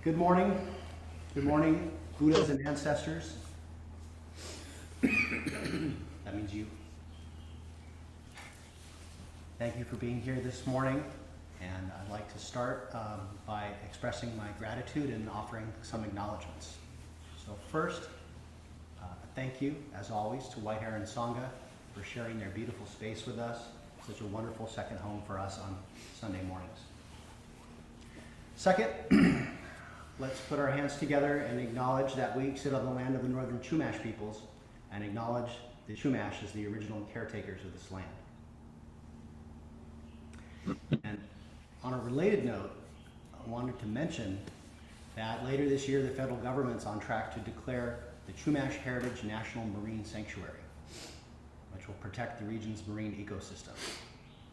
Good morning. Good morning, Buddhas and ancestors. That means you. Thank you for being here this morning. And I'd like to start by expressing my gratitude and offering some acknowledgments. So first, thank you, as always, to White Heron Sangha for sharing their beautiful space with us. Such a wonderful second home for us on Sunday mornings. Second, let's put our hands together and acknowledge that we sit on the land of the northern Chumash peoples and acknowledge the Chumash as the original caretakers of this land. And on a related note, I wanted to mention that later this year, the federal government's on track to declare the Chumash Heritage National Marine Sanctuary, which will protect the region's marine ecosystem.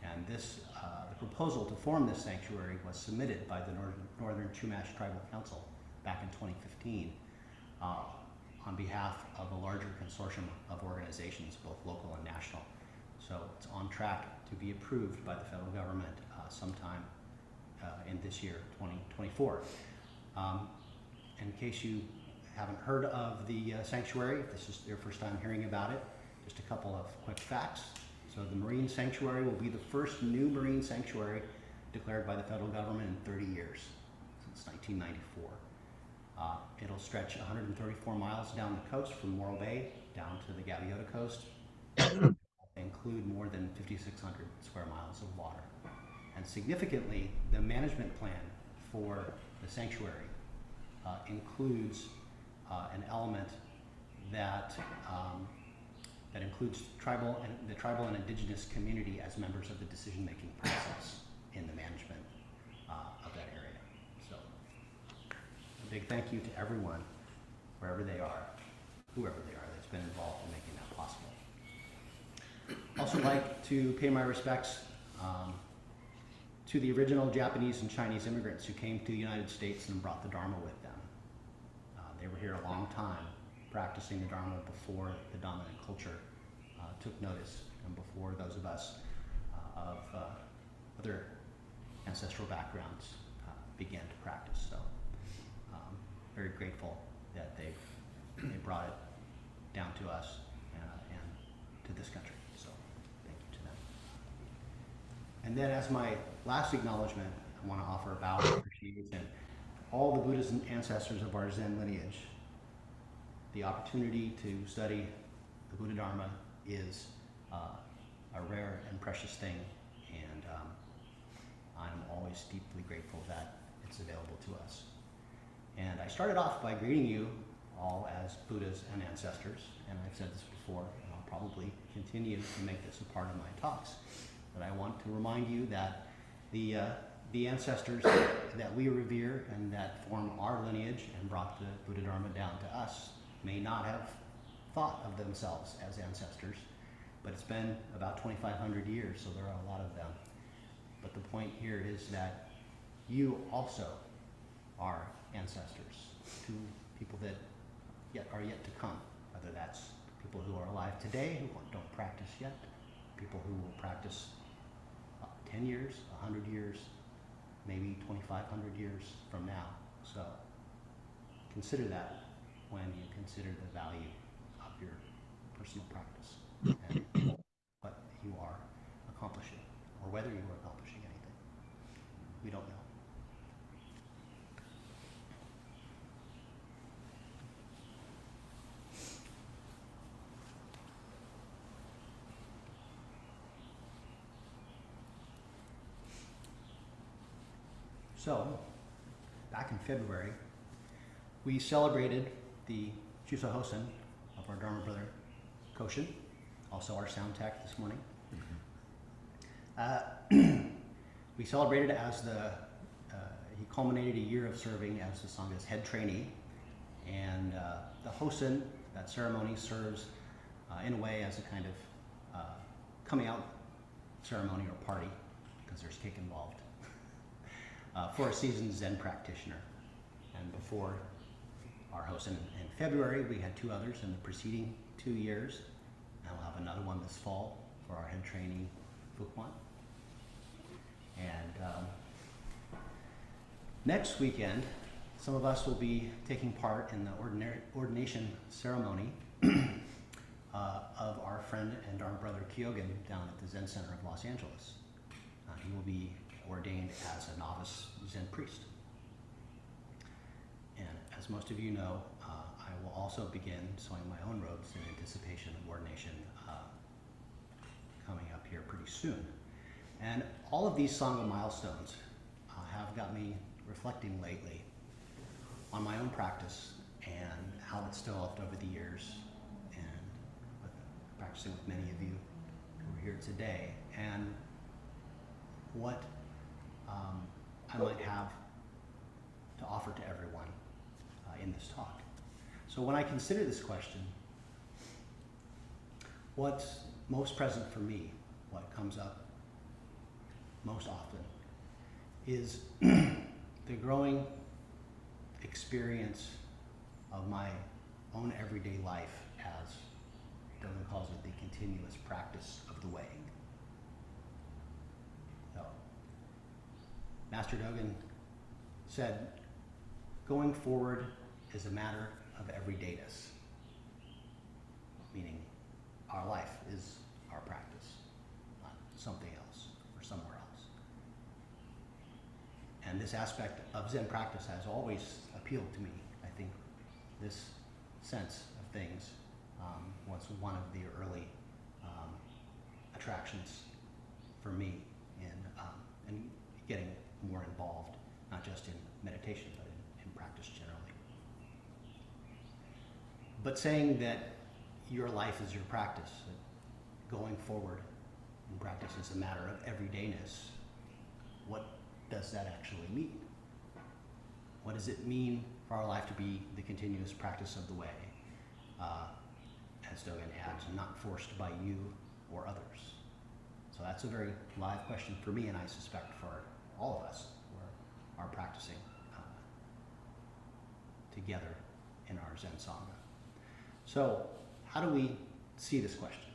And this, the proposal to form this sanctuary was submitted by the Northern Chumash Tribal Council back in 2015 on behalf of a larger consortium of organizations, both local and national. So it's on track to be approved by the federal government sometime in this year, 2024. In case you haven't heard of the sanctuary, if this is your first time hearing about it, just a couple of quick facts. So the Marine Sanctuary will be the first new marine sanctuary declared by the federal government in 30 years, since 1994. It'll stretch 134 miles down the coast from Morro Bay down to the Gaviota coast, include more than 5,600 square miles of water. And significantly, the management plan for the sanctuary includes an element that includes the tribal and indigenous community as members of the decision-making process in the management of that area. So a big thank you to everyone, wherever they are, whoever they are, that's been involved in making that possible. Also like to pay my respects to the original Japanese and Chinese immigrants who came to the United States and brought the Dharma with them. They were here a long time, practicing the Dharma before the dominant culture took notice and before those of us of other ancestral backgrounds began to practice. So very grateful that they brought it down to us and to this country. So thank you to them. And then as my last acknowledgement, I want to offer a bow of appreciation to all the Buddhas and ancestors of our Zen lineage. The opportunity to study the Buddha Dharma is a rare and precious thing, and I'm always deeply grateful that it's available to us. And I started off by greeting you all as Buddhas and ancestors, and I've said this before, and I'll probably continue to make this a part of my talks, but I want to remind you that the ancestors that we revere and that form our lineage and brought the Buddha Dharma down to us may not have thought of themselves as ancestors, but it's been about 2,500 years, so there are a lot of them. But the point here is that you also are ancestors to people that are yet to come, whether that's people who are alive today who don't practice yet, people who will practice 10 years, 100 years, maybe 2,500 years from now. So consider that when you consider the value of your personal practice and what you are accomplishing, or whether you are accomplishing anything. We don't know. So, back in February, we celebrated the Chusa Hosen of our Dharma brother, Koshin, also our sound tech this morning. We celebrated as he culminated a year of serving as the Sangha's head trainee, and the Hosen, that ceremony, serves in a way as a kind of coming out ceremony or party, because there's cake involved, for a seasoned Zen practitioner. And before our Hosen in February, we had two others in the preceding 2 years, and we'll have another one this fall for our head trainee, Fukwan. And next weekend, Some of us will be taking part in the ordination ceremony of our friend and our brother Kyogen down at the Zen Center of Los Angeles. He will be ordained as a novice Zen priest. And as most of you know, I will also begin sewing my own robes in anticipation of ordination coming up here pretty soon. And all of these Sangha milestones have got me reflecting lately on my own practice and how it's developed over the years, and practicing with many of you who are here today, and what I might have to offer to everyone in this talk. So when I consider this question, what's most present for me, what comes up most often, is the growing experience of my own everyday life as Dogen calls it, the continuous practice of the way. So, Master Dogen said, going forward is a matter of everydayness, meaning our life is our practice, not something else or somewhere else. And this aspect of Zen practice has always appealed to me. I think this sense of things was one of the early attractions for me in getting more involved, not just in meditation, but in practice generally. But saying that your life is your practice, that going forward in practice is a matter of everydayness, what does that actually mean? What does it mean for our life to be the continuous practice of the way? As Dogen adds, not forced by you or others. So that's a very live question for me, and I suspect for all of us who are practicing together in our Zen Sangha. So how do we see this question?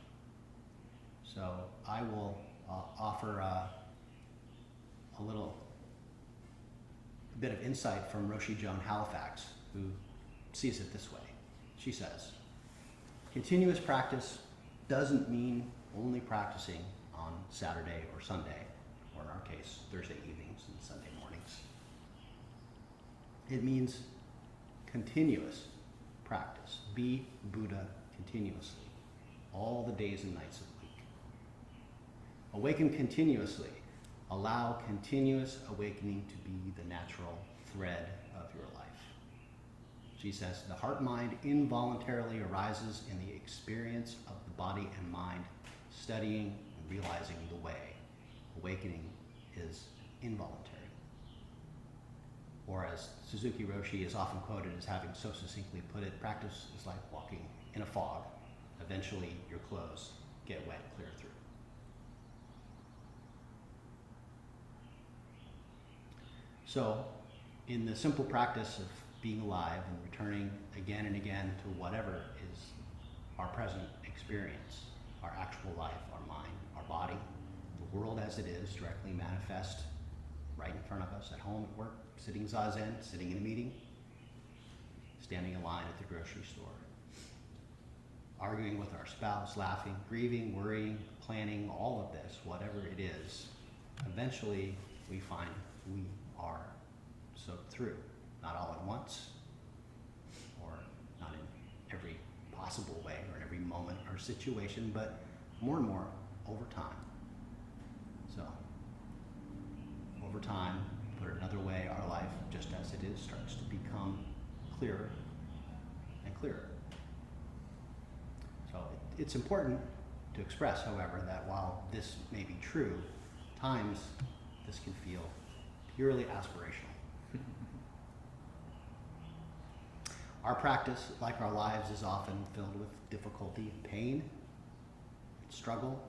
So I will offer a bit of insight from Roshi Joan Halifax, who sees it this way. She says, continuous practice doesn't mean only practicing on Saturday or Sunday, or in our case, Thursday evenings and Sunday mornings. It means continuous practice. Be Buddha continuously, all the days and nights of the week. Awaken continuously. Allow continuous awakening to be the natural thread of your life. She says, the heart-mind involuntarily arises in the experience of the body and mind, studying and realizing the way. Awakening is involuntary. Or as Suzuki Roshi is often quoted as having so succinctly put it, practice is like walking in a fog. Eventually your clothes get wet clear through. So, in the simple practice of being alive and returning again and again to whatever is our present experience, our actual life, our mind, our body, the world as it is, directly manifest right in front of us, at home, at work, sitting zazen, sitting in a meeting, standing in line at the grocery store, arguing with our spouse, laughing, grieving, worrying, planning, all of this, whatever it is, eventually we find we are soaked through. Not all at once, or not in every possible way, or in every moment or situation, but more and more over time. So, over time, put it another way, our life, just as it is, starts to become clearer and clearer. So it's important to express, however, that while this may be true, times this can feel purely aspirational. Our practice, like our lives, is often filled with difficulty and pain, and struggle.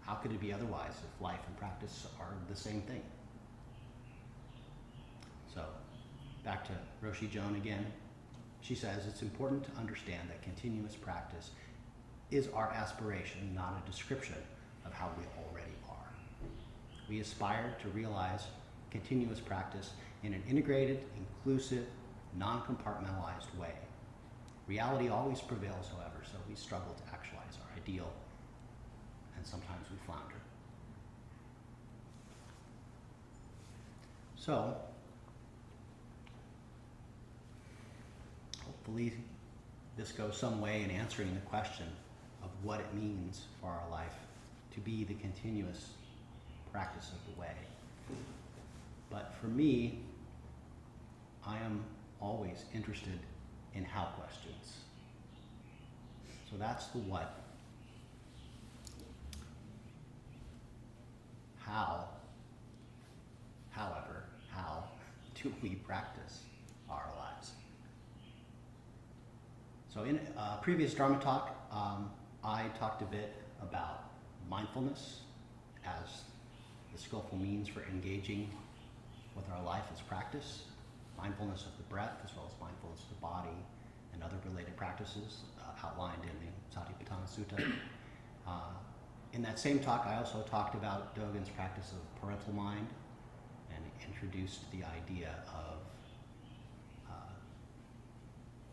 How could it be otherwise if life and practice are the same thing? So, back to Roshi Joan again. She says it's important to understand that continuous practice is our aspiration, not a description of how we already are. We aspire to realize continuous practice in an integrated, inclusive, non-compartmentalized way. Reality always prevails, however, so we struggle to actualize our ideal, and sometimes we flounder. So, hopefully this goes some way in answering the question of what it means for our life to be the continuous practice of the way. But for me, I am always interested in how questions. So that's the what. How, however, how do we practice our lives? So in a previous Dharma talk, I talked a bit about mindfulness as the skillful means for engaging with our life as practice, mindfulness of the breath as well as mindfulness of the body and other related practices outlined in the Satipatthana Sutta. In that same talk, I also talked about Dogen's practice of parental mind and introduced the idea of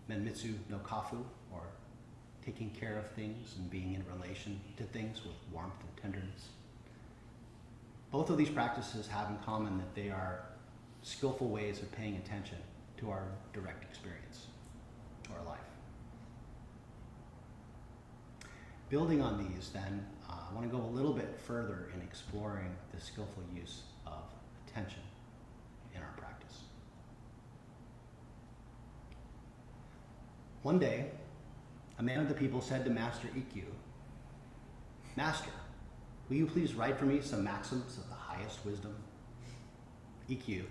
Menmitsu no Kafu, or taking care of things and being in relation to things with warmth and tenderness. Both of these practices have in common that they are skillful ways of paying attention to our direct experience, to our life. Building on these, then, I want to go a little bit further in exploring the skillful use of attention in our practice. One day, a man of the people said to Master Ikkyu, "Master, will you please write for me some maxims of the highest wisdom?" Ikkyu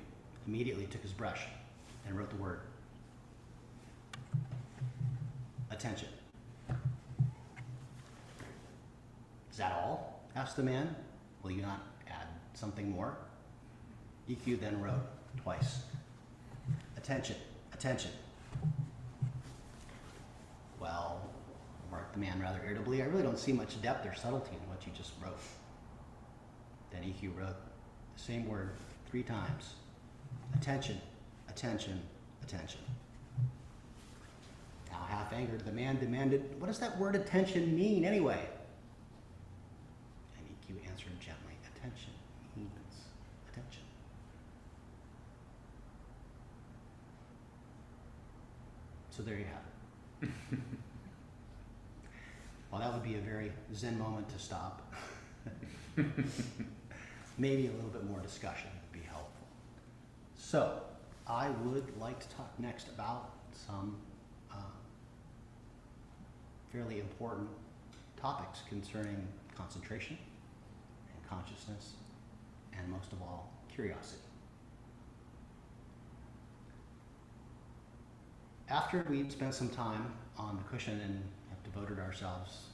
immediately took his brush and wrote the word attention. "Is that all?" asked the man. "Will you not add something more?" Ikkyu then wrote twice, "Attention, attention." "Well," remarked the man rather irritably, "I really don't see much depth or subtlety in what you just wrote." Then Ikkyu wrote the same word 3 times. "Attention, attention, attention." Now, half angered, the man demanded, "What does that word attention mean anyway?" And Ikkyu answered gently, "Attention means attention." So there you have it. Well, that would be a very Zen moment to stop. Maybe a little bit more discussion would be helpful. So, I would like to talk next about some fairly important topics concerning concentration and consciousness, and most of all, curiosity. After we've spent some time on the cushion and have devoted ourselves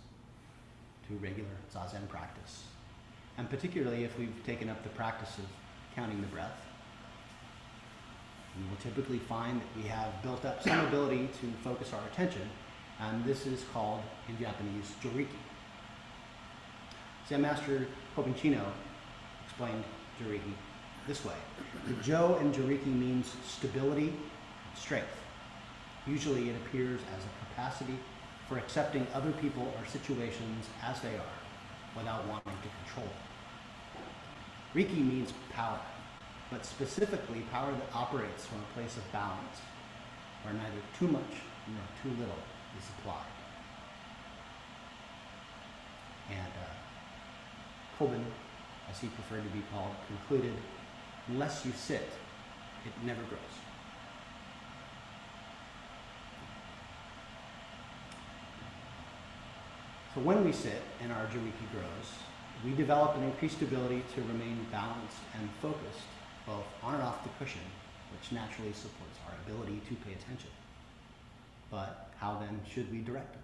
to regular Zazen practice, and particularly if we've taken up the practice of counting the breath, we will typically find that we have built up some ability to focus our attention, and this is called, in Japanese, joriki. Zen Master Kobanchino explained joriki this way. The jo in joriki means stability and strength. Usually it appears as a capacity for accepting other people or situations as they are without wanting to control them. Riki means power, but specifically power that operates from a place of balance, where neither too much nor too little is applied. And Koban, as he preferred to be called, concluded, "Unless you sit, it never grows." So when we sit and our joriki grows, we develop an increased ability to remain balanced and focused, both on and off the cushion, which naturally supports our ability to pay attention. But how then should we direct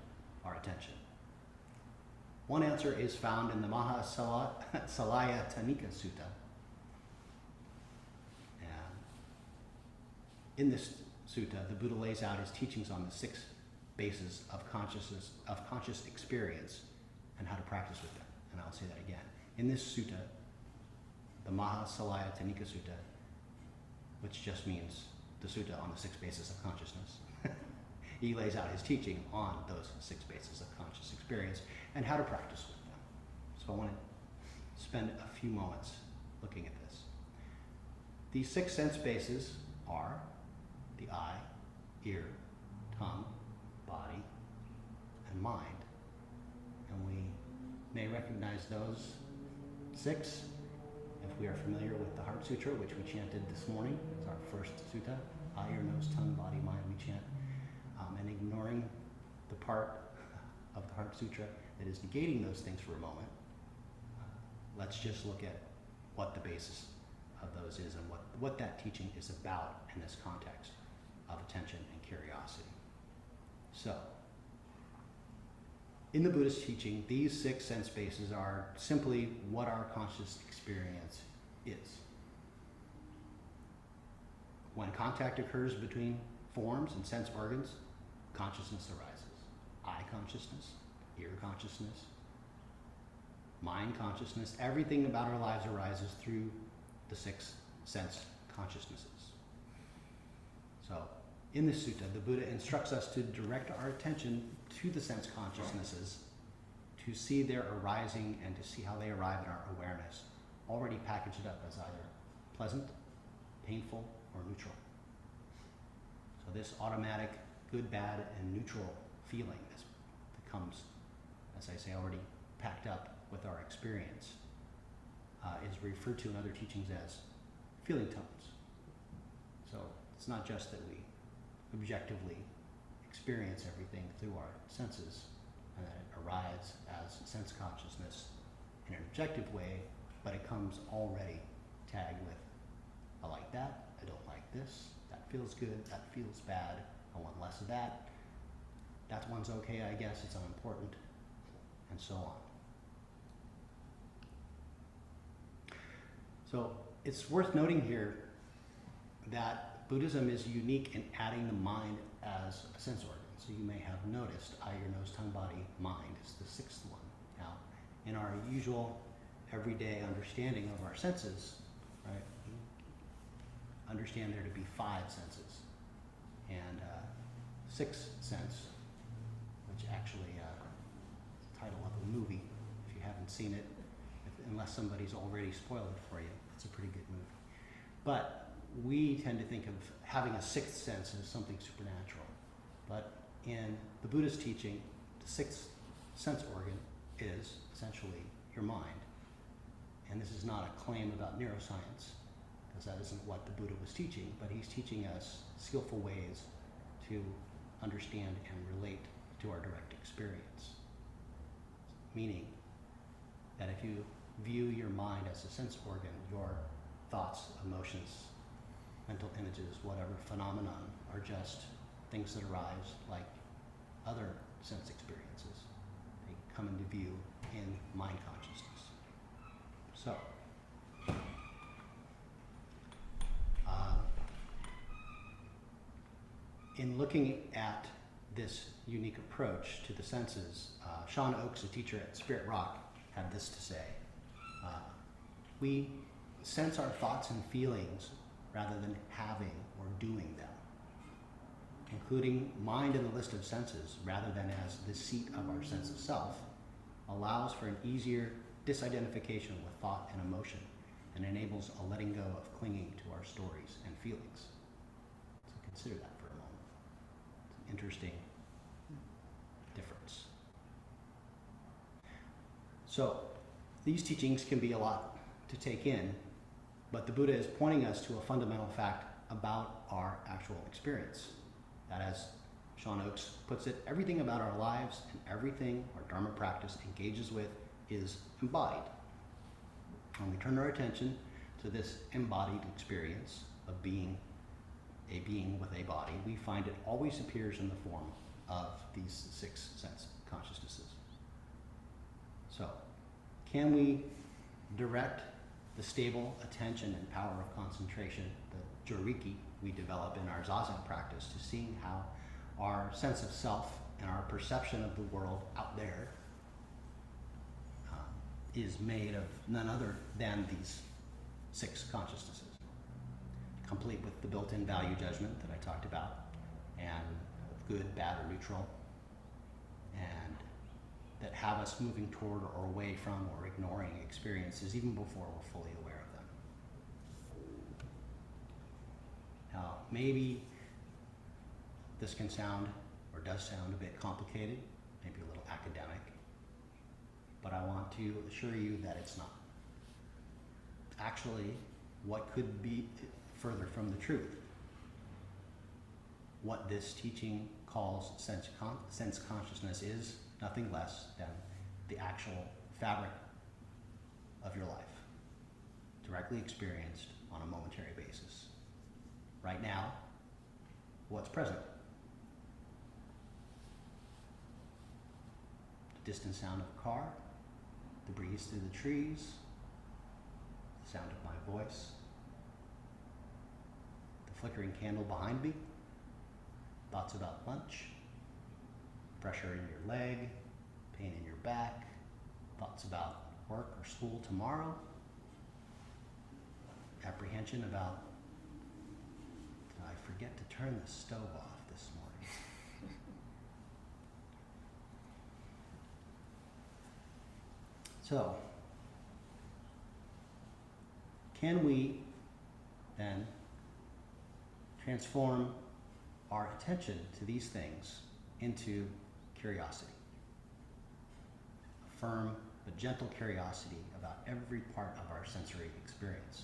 our attention? One answer is found in the Mahasalaya Tanika Sutta. And in this sutta, the Buddha lays out his teachings on the 6 bases of conscious experience and how to practice with them. And I'll say that again. In this sutta, the Mahasalaya Tanika Sutta, which just means the sutta on the 6 bases of consciousness. He lays out his teaching on those 6 bases of conscious experience and how to practice with them. So I want to spend a few moments looking at this. These 6 sense bases are the eye, ear, tongue, body, and mind. And we may recognize those 6 if we are familiar with the Heart Sutra, which we chanted this morning. It's our first sutta, eye, ear, nose, tongue, body, mind, we chant. And ignoring the part of the Heart Sutra that is negating those things for a moment, let's just look at what the basis of those is and what that teaching is about in this context of attention and curiosity. So, in the Buddhist teaching, these 6 sense bases are simply what our conscious experience is. When contact occurs between forms and sense organs, consciousness arises. Eye consciousness, ear consciousness, mind consciousness, everything about our lives arises through the 6 sense consciousnesses. So, in this sutta, the Buddha instructs us to direct our attention to the sense consciousnesses, to see their arising and to see how they arrive in our awareness, already packaged up as either pleasant, painful, or neutral. So this automatic good, bad, and neutral feeling that comes, as I say, already packed up with our experience is referred to in other teachings as feeling tones. So it's not just that we objectively experience everything through our senses and that it arrives as sense consciousness in an objective way, but it comes already tagged with, I like that, I don't like this, that feels good, that feels bad, I want less of that, that one's okay, I guess, it's unimportant, and so on. So it's worth noting here that Buddhism is unique in adding the mind as a sense organ. So you may have noticed eye, ear, nose, tongue, body, mind is the 6th one. Now, in our usual everyday understanding of our senses, right, we understand there to be 5 senses. And 6th sense, which actually the title of a movie, if you haven't seen it, unless somebody's already spoiled it for you, it's a pretty good movie. But we tend to think of having a 6th sense as something supernatural. But in the Buddhist teaching, the 6th sense organ is essentially your mind. And this is not a claim about neuroscience, because that isn't what the Buddha was teaching, but he's teaching us skillful ways to understand and relate to our direct experience. Meaning that if you view your mind as a sense organ, your thoughts, emotions, mental images, whatever phenomenon are just things that arise like other sense experiences. They come into view in mind consciousness. So, in looking at this unique approach to the senses, Sean Oakes, a teacher at Spirit Rock, had this to say. We sense our thoughts and feelings rather than having or doing them, including mind in the list of senses rather than as the seat of our sense of self, allows for an easier disidentification with thought and emotion and enables a letting go of clinging to our stories and feelings. So consider that for a moment. It's an interesting difference. So these teachings can be a lot to take in, but the Buddha is pointing us to a fundamental fact about our actual experience. That, as Sean Oakes puts it, everything about our lives and everything our Dharma practice engages with is embodied. When we turn our attention to this embodied experience of being a being with a body, we find it always appears in the form of these 6 sense consciousnesses. So, can we direct the stable attention and power of concentration, the joriki we develop in our zazen practice, to seeing how our sense of self and our perception of the world out there is made of none other than these 6 consciousnesses? complete with the built-in value judgment that I talked about, and good, bad, or neutral, and that have us moving toward or away from or ignoring experiences even before we're fully aware of them. Now, maybe this can sound, or does sound, a bit complicated, maybe a little academic, but I want to assure you that it's not. Actually, what could be further from the truth? What this teaching calls sense consciousness is nothing less than the actual fabric of your life, directly experienced on a momentary basis. Right now, what's present? The distant sound of a car, the breeze through the trees, the sound of my voice, the flickering candle behind me, thoughts about lunch, pressure in your leg, pain in your back, thoughts about work or school tomorrow, apprehension about, did I forget to turn the stove off this morning? So, can we then transform our attention to these things into curiosity? A firm but gentle curiosity about every part of our sensory experience.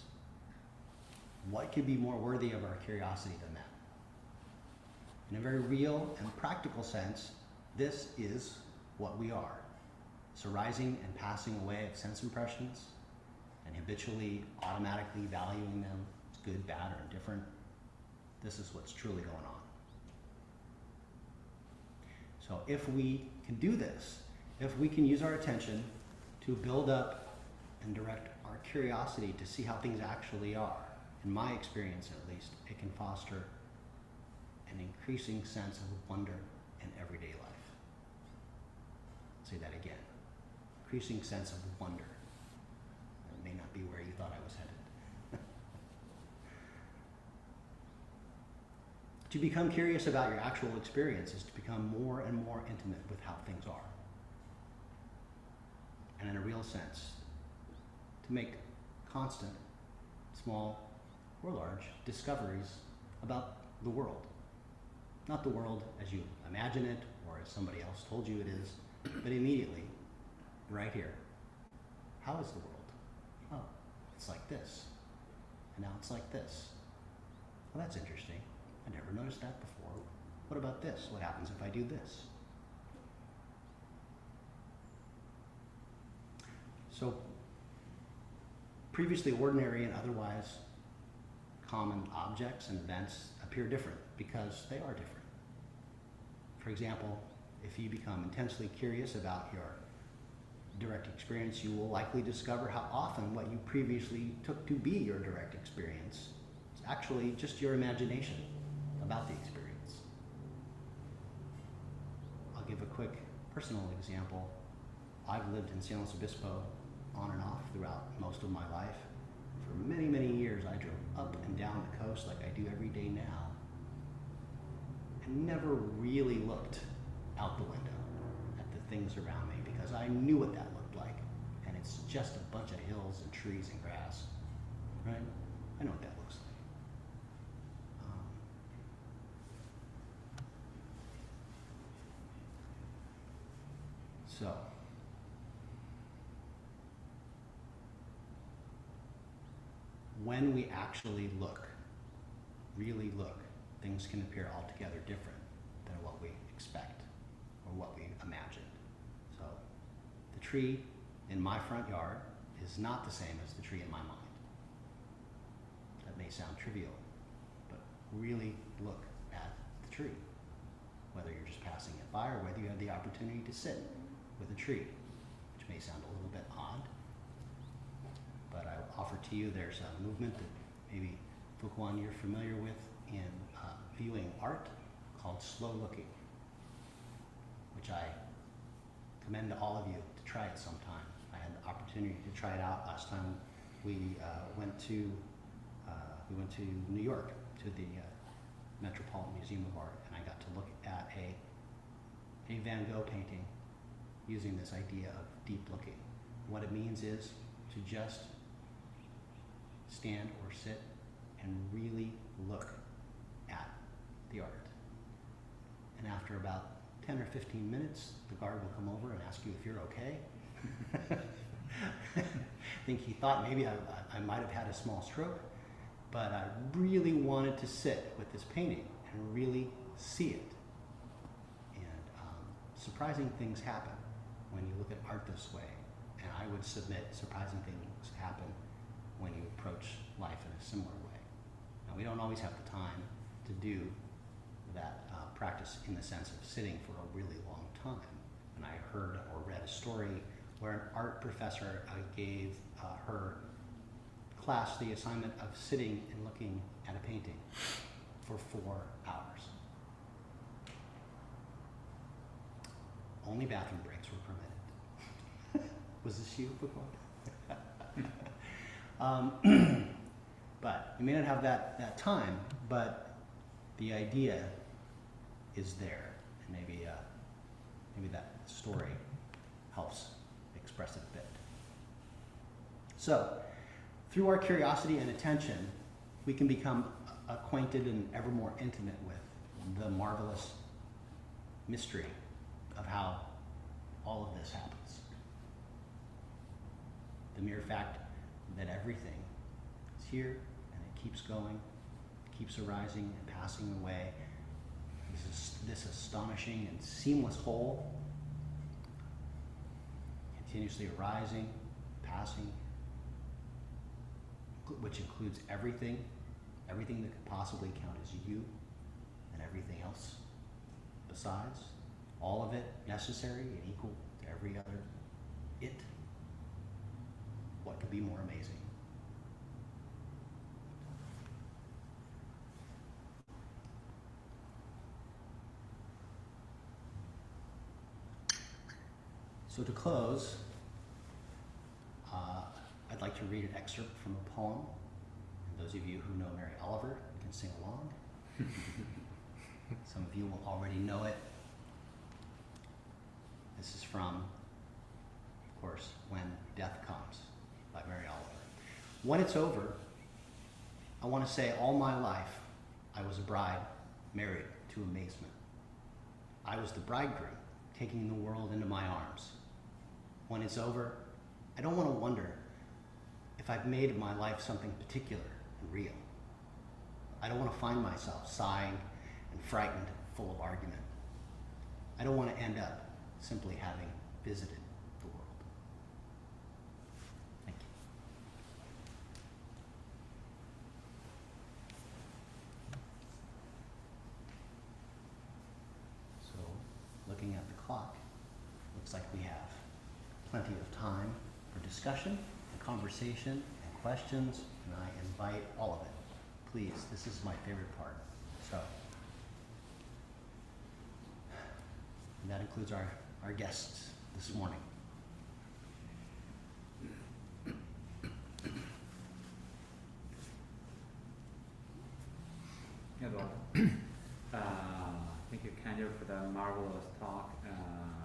What could be more worthy of our curiosity than that? In a very real and practical sense, this is what we are. It's arising and passing away of sense impressions, and habitually, automatically valuing them as good, bad, or indifferent. This is what's truly going on. So if we can do this, if we can use our attention to build up and direct our curiosity to see how things actually are, in my experience at least, it can foster an increasing sense of wonder in everyday life. I'll say that again. Increasing sense of wonder. It may not be where you thought I was headed. To become curious about your actual experience is to become more and more intimate with how things are. And in a real sense, to make constant, small or large, discoveries about the world. Not the world as you imagine it or as somebody else told you it is, but immediately, right here. How is the world? Oh, it's like this. And now it's like this. Well, that's interesting. I never noticed that before. What about this? What happens if I do this? So, previously ordinary and otherwise common objects and events appear different because they are different. For example, if you become intensely curious about your direct experience, you will likely discover how often what you previously took to be your direct experience is actually just your imagination about the experience. I'll give a quick personal example. I've lived in San Luis Obispo on and off throughout most of my life. For many, many years, I drove up and down the coast like I do every day now, and never really looked out the window at the things around me because I knew what that looked like, and it's just a bunch of hills and trees and grass, right? I know what that looks like. So, when we actually look, really look, things can appear altogether different than what we expect or what we imagined. So, the tree in my front yard is not the same as the tree in my mind. That may sound trivial, but really look at the tree, whether you're just passing it by or whether you have the opportunity to sit with a tree, which may sound a little bit odd, but I offer to you there's a movement that maybe Koan you're familiar with in viewing art called slow looking, which I commend to all of you to try it sometime. I had the opportunity to try it out last time we went to we went to New York to the Metropolitan Museum of Art, and I got to look at a Van Gogh painting using this idea of deep looking. What it means is to just stand or sit and really look at the art. And after about 10 or 15 minutes, the guard will come over and ask you if you're okay. I think he thought maybe I might have had a small stroke, but I really wanted to sit with this painting and really see it. And surprising things happen when you look at art this way. And I would submit surprising things happen when you approach life in a similar way. Now, we don't always have the time to do that practice in the sense of sitting for a really long time. And I heard or read a story where an art professor gave her class the assignment of sitting and looking at a painting for 4 hours. Only bathroom breaks were permitted. Was this you, Koan? But you may not have that time, but the idea is there, and maybe that story helps express it a bit. So, through our curiosity and attention, we can become acquainted and ever more intimate with the marvelous mystery of how all of this happens. The mere fact that everything is here and it keeps going, keeps arising and passing away, this astonishing and seamless whole, continuously arising, passing, which includes everything that could possibly count as you, and everything else besides, all of it necessary and equal to every other it. What could be more amazing? So to close, I'd like to read an excerpt from a poem. And those of you who know Mary Oliver can sing along. Some of you will already know it. This is from, of course, When Death Comes by Mary Oliver. When it's over, I want to say all my life I was a bride married to amazement. I was the bridegroom taking the world into my arms. When it's over, I don't want to wonder if I've made of my life something particular and real. I don't want to find myself sighing and frightened, full of argument. I don't want to end up simply having visited the world. Thank you. So, looking at the clock, looks like we have plenty of time for discussion and conversation and questions, and I invite all of it. Please, this is my favorite part. So, and that includes our guests this morning. Hello. Thank you, Kanjō, for that marvelous talk,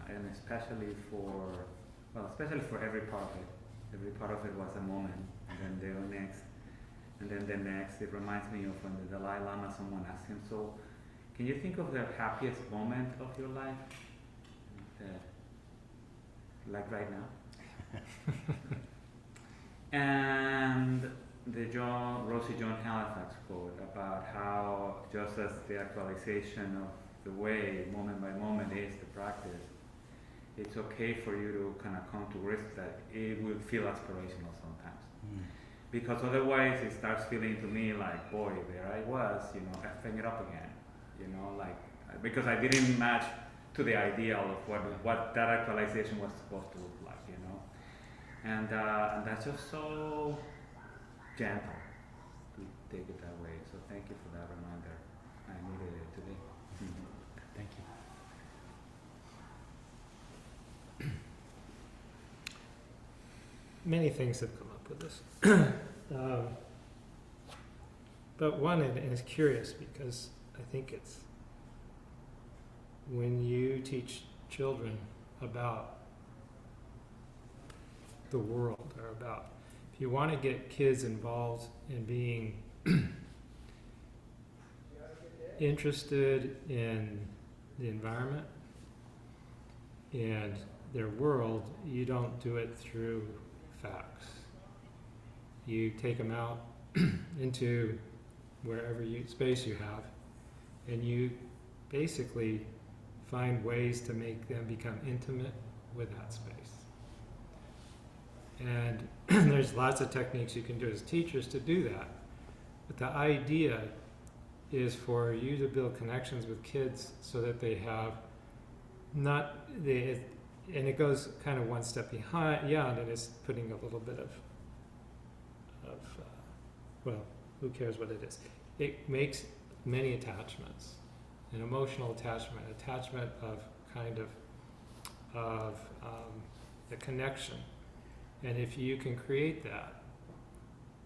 and especially for every part of it. Every part of it was a moment, and then the next, and then the next. It reminds me of when the Dalai Lama, someone asked him, so can you think of the happiest moment of your life? Like right now? And the Rosie John Halifax quote about how just as the actualization of the way, moment by moment, is the practice, it's okay for you to kind of come to grips that it will feel aspirational sometimes. Because otherwise it starts feeling to me like, boy, there I was, effing it up again. Like, because I didn't match to the ideal of what that actualization was supposed to look like, And that's just so gentle to take it that way. So thank you for that reminder. I needed it today. Thank you. Many things have come up with this. but one, and it's curious because I think it's when you teach children about the world, or about, if you want to get kids involved in being interested in the environment and their world, you don't do it through facts. You take them out into wherever space you have, and you basically find ways to make them become intimate with that space. And there's lots of techniques you can do as teachers to do that. But the idea is for you to build connections with kids so that they have not the, and it goes kind of one step beyond, and it's putting a little bit of well, who cares what it is. It makes many attachments, an emotional attachment of kind of the connection. And if you can create that,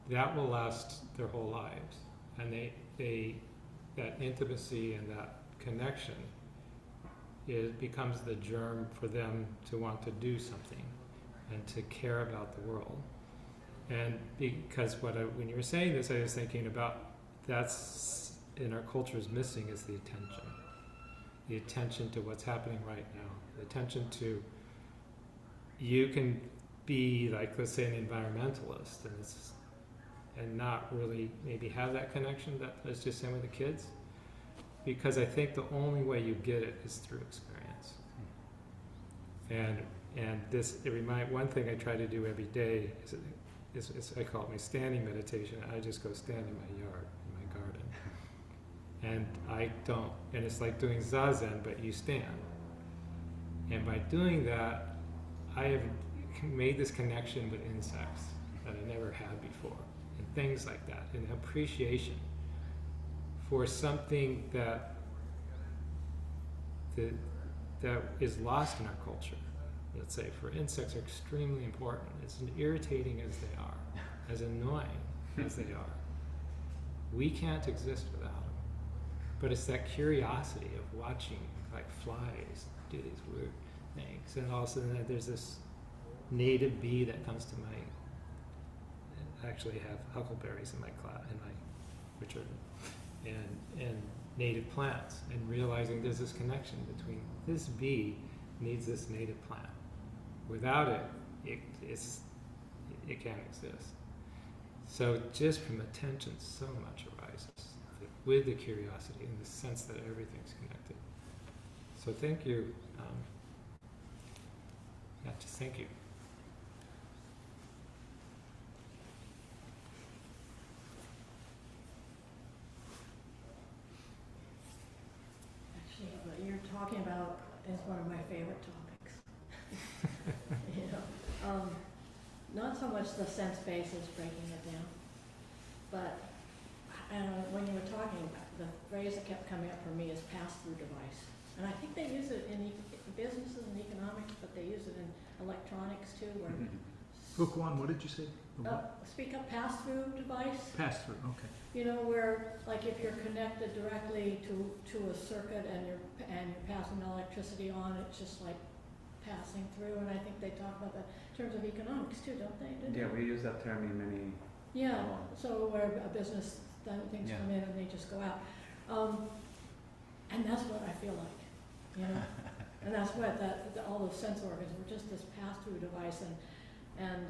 that will last their whole lives. And they that intimacy and that connection becomes the germ for them to want to do something and to care about the world. And because when you were saying this, I was thinking about that's in our culture is missing is the attention to what's happening right now, the attention to, you can be like, let's say, an environmentalist and not really maybe have that connection that is just same with the kids, because I think the only way you get it is through experience. And this, one thing I try to do every day is I call it my standing meditation. I just go stand in my yard, in my garden. And it's like doing zazen, but you stand. And by doing that, I have made this connection with insects that I never had before, and things like that, and appreciation for something that is lost in our culture. Let's say, for insects are extremely important. As irritating as they are, as annoying as they are, we can't exist without them. But it's that curiosity of watching, like flies do these weird things, and all of a sudden there's this native bee that comes to I actually have huckleberries in my which are and native plants, and realizing there's this connection between this bee needs this native plant. Without it can't exist. So just from attention, so much arises with the curiosity and the sense that everything's connected. So thank you. Just thank you. Actually, what you're talking about is one of my favorite topics. Not so much the sense basis, breaking it down, but when you were talking, the phrase that kept coming up for me is pass-through device. And I think they use it in businesses and economics, but they use it in electronics too. Koan, what did you say? Speak up, pass-through device. Pass-through, okay. You know, where like if you're connected directly to a circuit and you're passing electricity on, it's just like passing through. And I think they talk about that in terms of economics too, don't they? Yeah, we use that term in many. Yeah. So where a business things come in and they just go out, and that's what I feel like, you know. And that's what all those sense organs were just this pass-through device, and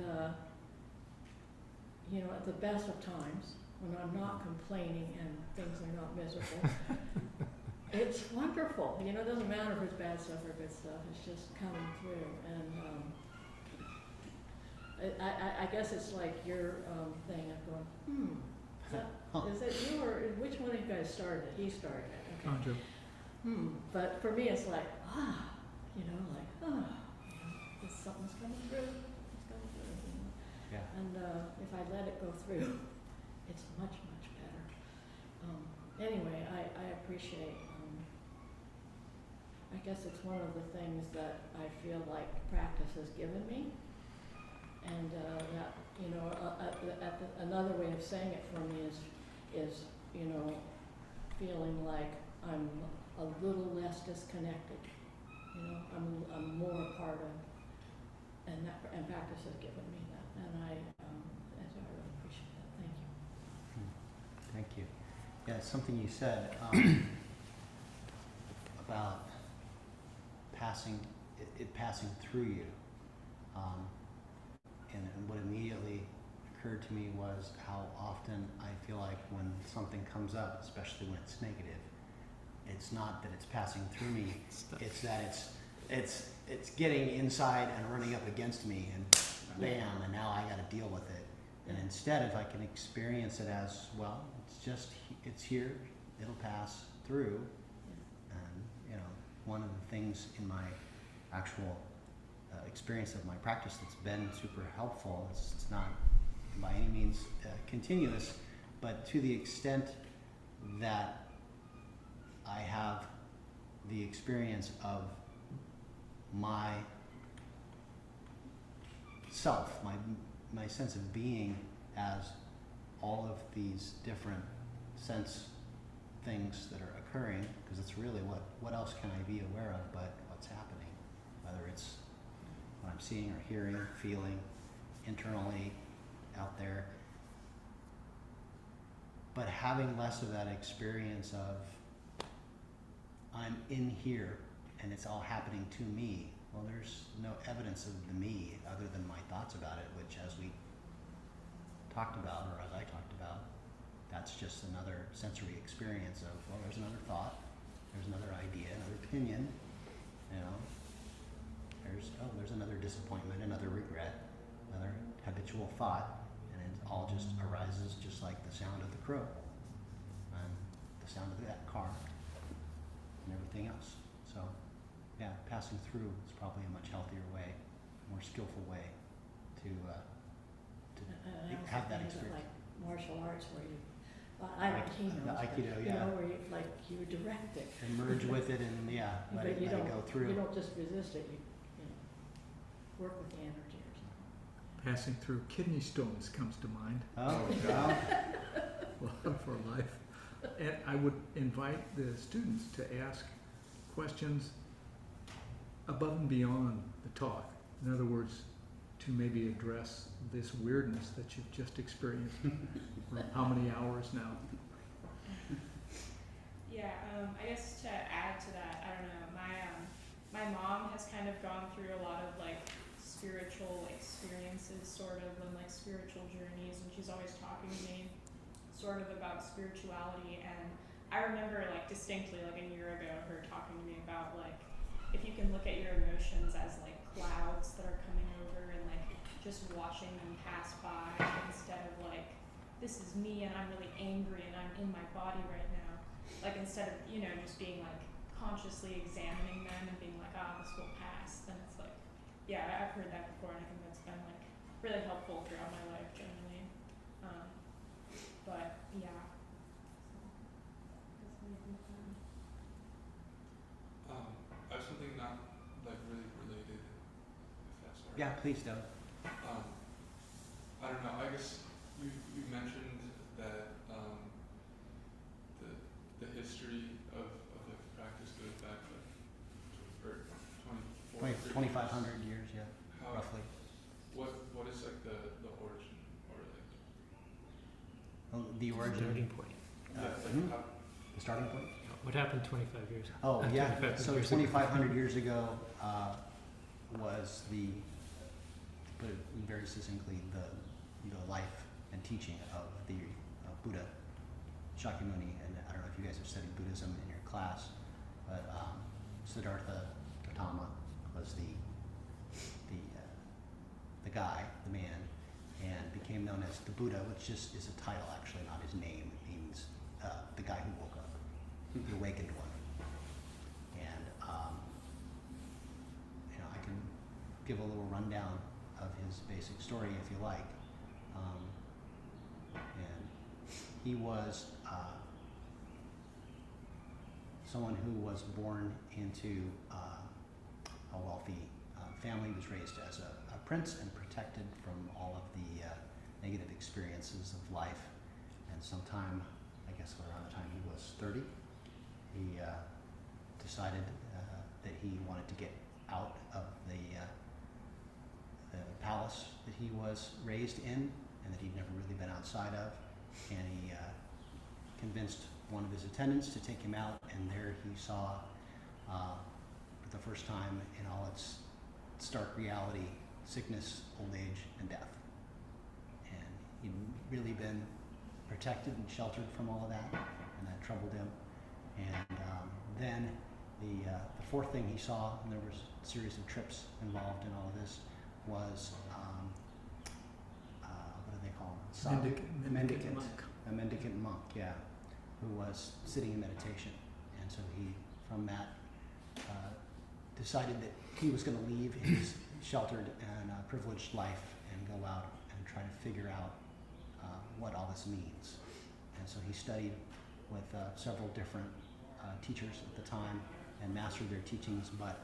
you know, at the best of times, when I'm not complaining and things are not miserable, it's wonderful. You know, it doesn't matter if it's bad stuff or good stuff, it's just coming through. And I guess it's like your thing of going, is it you or which one of you guys started it? He started it. Okay. Kanjō. But for me, it's like, you know, something's coming through. It's coming through, you know. Yeah. And if I let it go through, it's much, much better. Anyway, I appreciate, I guess it's one of the things that I feel like practice has given me. And that, you know, another way of saying it for me is you know, feeling like I'm a little less disconnected. You know, I'm more a part of, and practice has given me that, and I really appreciate that. Thank you. Thank you. Yeah, it's something you said about it passing through you. And what immediately occurred to me was how often I feel like when something comes up, especially when it's negative, it's not that it's passing through me, it's that it's getting inside and running up against me, and bam, and now I got to deal with it. And instead, if I can experience it as, well, it's here, it'll pass through. And, you know, one of the things in my actual experience of my practice that's been super helpful, it's not by any means continuous, but to the extent that I have the experience of my self, my sense of being as all of these different sense things that are occurring, because it's really what else can I be aware of but what's happening, whether it's what I'm seeing or hearing, feeling, internally, out there. But having less of that experience of I'm in here and it's all happening to me, well, there's no evidence of the me other than my thoughts about it, which, as we talked about, or as I talked about, that's just another sensory experience of, well, there's another thought, there's another idea, another opinion, you know, there's another disappointment, another regret, another habitual thought, and it all just arises just like the sound of the crow and the sound of that car and everything else. So, yeah, passing through is probably a much healthier way, more skillful way to have that experience. Like martial arts, where you, I like the Aikkyū, you know, where you direct it, and merge with it, and let it go through. You don't just resist it. You know, work with the energy or something. Passing through kidney stones comes to mind. Oh, wow. For life. And I would invite the students to ask questions above and beyond the talk. In other words, to maybe address this weirdness that you've just experienced for how many hours now? Yeah, I guess to add to that, I don't know, my mom has kind of gone through a lot of like spiritual experiences, sort of, and like spiritual journeys, and she's always talking to me sort of about spirituality. And I remember like distinctly, like a year ago, her talking to me about like, if you can look at your emotions as like clouds that are coming over and like just watching them pass by, instead of like, this is me and I'm really angry and I'm in my body right now. Like, instead of, you know, just being like consciously examining them and being like, this will pass, then it's like, yeah, I've heard that before, and I think that's been like really helpful throughout my life generally. But yeah. I have something not like really related, if that's all right. Yeah, please do. I don't know. I guess you mentioned that the history of like the practice goes back like 2,500 years, yeah, How, roughly. What is like the origin, or like The origin. Starting point. how, The starting point. What happened 25 years ago? Oh, yeah. 25 So years ago. 2,500 years ago was to put it very succinctly, the life and teaching of the Buddha Shakyamuni. And I don't know if you guys have studied Buddhism in your class, but Siddhartha Gautama was the guy, the man, and became known as the Buddha, which just is a title, actually, not his name. It means the guy who woke up, the awakened one. And I can give a little rundown of his basic story if you like. And he was someone who was born into a wealthy family, was raised as a prince and protected from all of the negative experiences of life. And sometime I guess around the time he was 30, he decided that he wanted to get out of the palace that he was raised in and that he'd never really been outside of. And he convinced one of his attendants to take him out, and there he saw, for the first time in all its stark reality, sickness, old age, and death. And he'd really been protected and sheltered from all of that, and that troubled him. And then the fourth thing he saw, and there was a series of trips involved in all of this, was what do they call him? Mendicant monk. A mendicant monk, yeah, who was sitting in meditation. And so he, from that, decided that he was going to leave his sheltered and privileged life and go out and try to figure out what all this means. And so he studied with several different teachers at the time and mastered their teachings, but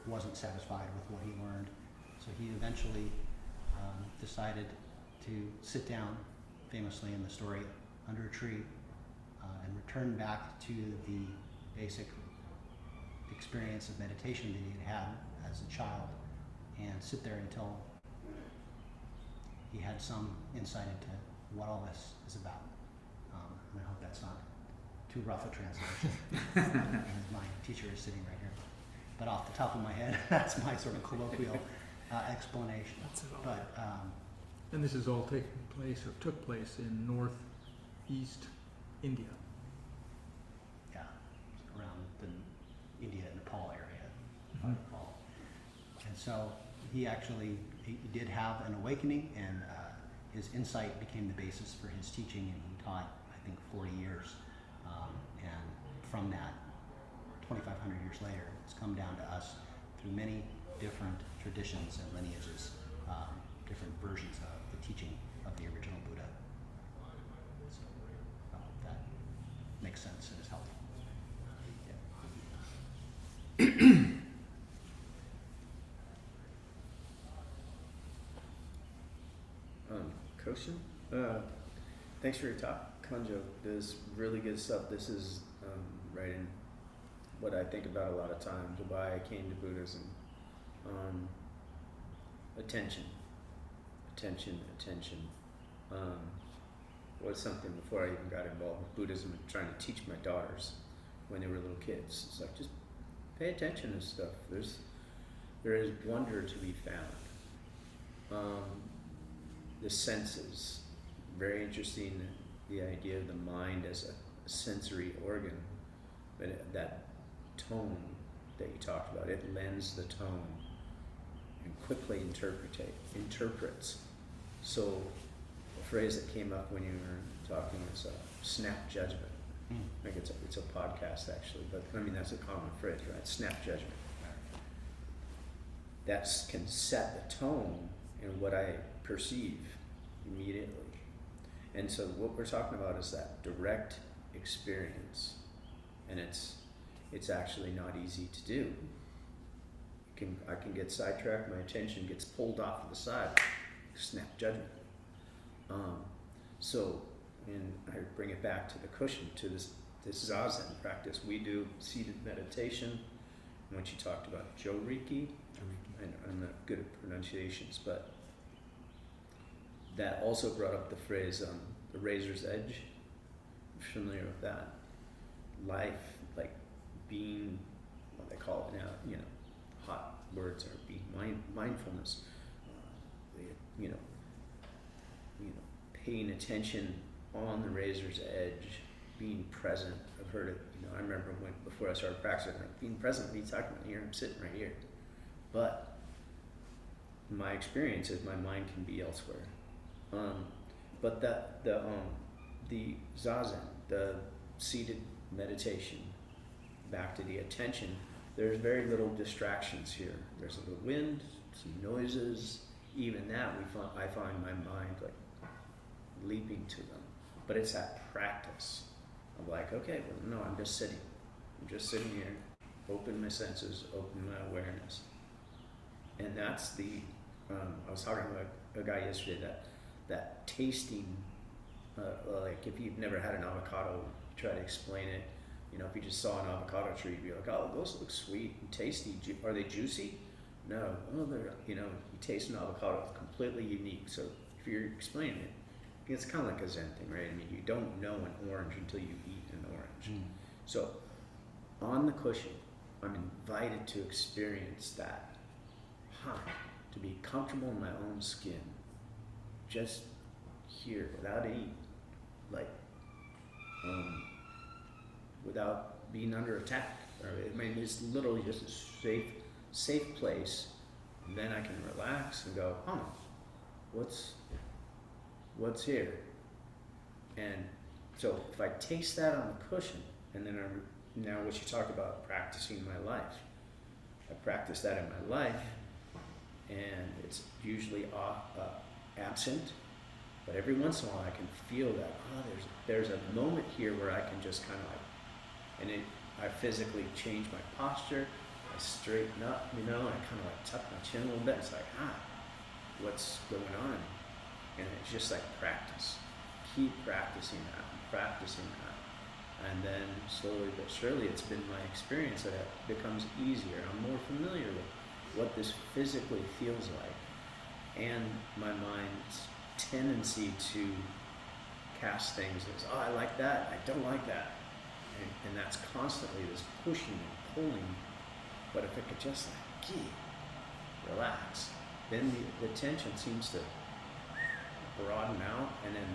wasn't satisfied with what he learned. So he eventually decided to sit down, famously in the story, under a tree and return back to the basic experience of meditation that he had as a child, and sit there until he had some insight into what all this is about. And I hope that's not too rough a translation. My teacher is sitting right here. But off the top of my head, that's my sort of colloquial explanation. That's it all. But And this is all taking place, or took place, in northeast India. yeah, around the India and Nepal area, if I recall. And so he did have an awakening, and his insight became the basis for his teaching, and he taught, I think, 40 years. And from that, 2,500 years later, it's come down to us through many different traditions and lineages, different versions of the teaching of the original Buddha. So I hope that makes sense and is helpful. Koshin, thanks for your talk, Kanjō. This is really good stuff. This is right in what I think about a lot of times, why I came to Buddhism. Attention. Was something before I even got involved with Buddhism and trying to teach my daughters when they were little kids. It's like, just pay attention to stuff. There is wonder to be found. The senses, very interesting, the idea of the mind as a sensory organ, but that tone that you talked about, it lends the tone and quickly interprets. So a phrase that came up when you were talking is snap judgment. I think it's a podcast actually, but I mean that's a common phrase, right? Snap judgment. That can set the tone in what I perceive immediately. And so what we're talking about is that direct experience, and it's actually not easy to do. I can get sidetracked, my attention gets pulled off to the side, snap judgment. So, and I bring it back to the cushion, to this Zazen practice. We do seated meditation, and what you talked about, Joriki, and I'm not good at pronunciations, but that also brought up the phrase, the razor's edge. I'm familiar with that. Life, like being, what they call it now, hot words are being mindfulness. Paying attention on the razor's edge, being present. I've heard it, I remember before I started practicing, like, being present, what are you talking about here? I'm sitting right here. But my experience is my mind can be elsewhere. But the Zazen, the seated meditation, back to the attention, there's very little distractions here. There's a little wind, some noises, even that I find my mind like leaping to them. But it's that practice of like, okay, well, no, I'm just sitting here, open my senses, open my awareness. And that's I was talking about a guy yesterday, that tasting Like if you've never had an avocado, try to explain it. You know, if you just saw an avocado tree, you'd be like, oh, those look sweet and tasty. Are they juicy? No. Oh, they're, you know, you taste an avocado, it's completely unique. So if you're explaining it, it's kind of like a Zen thing, right? I mean, you don't know an orange until you eat an orange. So on the cushion, I'm invited to experience that high, to be comfortable in my own skin, just here, without any, like, without being under attack. I mean, it's literally just a safe place. And then I can relax and go, huh, what's here? And so if I taste that on the cushion, and then now what you talk about practicing my life, I practice that in my life, and it's usually absent, but every once in a while I can feel that, there's a moment here where I can just kind of like, I physically change my posture, I straighten up, you know, I kind of like tuck my chin a little bit. It's like, what's going on? And it's just like practice. Keep practicing that, and then slowly but surely, it's been my experience that it becomes easier. I'm more familiar with what this physically feels like, and my mind's tendency to cast things as, oh, I like that, I don't like that, and that's constantly this pushing and pulling. But if I could just like, relax, then the tension seems to broaden out, and then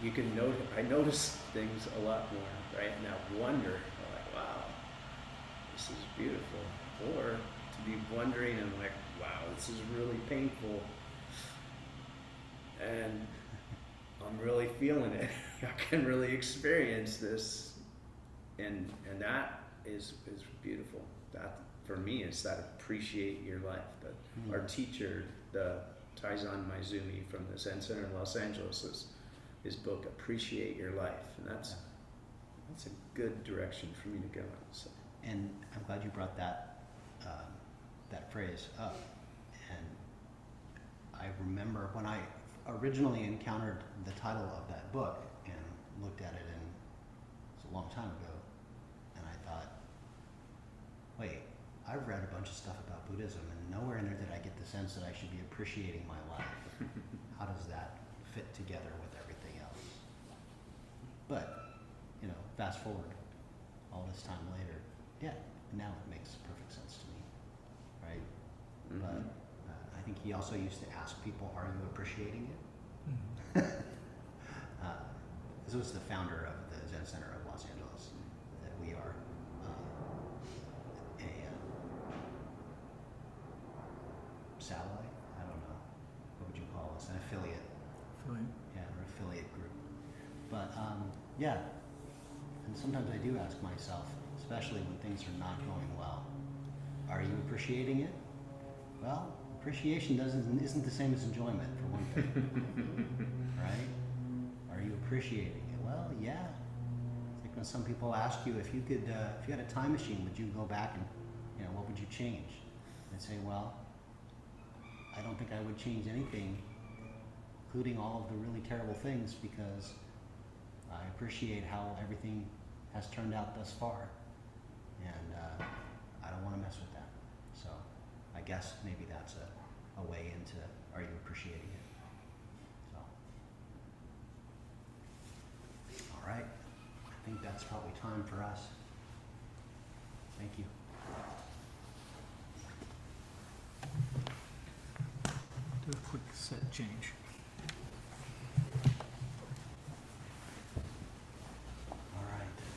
you can notice. I notice things a lot more, right? And I wonder, like, wow, this is beautiful, or to be wondering and like, wow, this is really painful, and I'm really feeling it. I can really experience this, and that is beautiful. That for me is that appreciate your life. Our teacher, the Taizan Maizumi from the Zen Center in Los Angeles, his book Appreciate Your Life, and that's a good direction for me to go in. So. And I'm glad you brought that that phrase up. And I remember when I originally encountered the title of that book and looked at it, and it was a long time ago, and I thought, wait, I've read a bunch of stuff about Buddhism, and nowhere in there did I get the sense that I should be appreciating my life. How does that fit together with everything else? But, you know, fast forward all this time later, yeah, now it makes perfect sense to me, right? But I think he also used to ask people, are you appreciating it? This was the founder of the Zen Center of Los Angeles, that we are satellite? I don't know. What would you call us? An affiliate. Yeah, an affiliate group. But yeah, and sometimes I do ask myself, especially when things are not going well, are you appreciating it? Well, appreciation isn't the same as enjoyment, for one thing. Right? Are you appreciating it? Well, yeah. It's like when some people ask you if you had a time machine, would you go back and, you know, what would you change? I'd say, well, I don't think I would change anything, including all of the really terrible things, because I appreciate how everything has turned out thus far, and I don't want to mess with that. So I guess maybe that's a way into, are you appreciating it? So, all right, I think that's probably time for us. Thank you. Do a quick set change.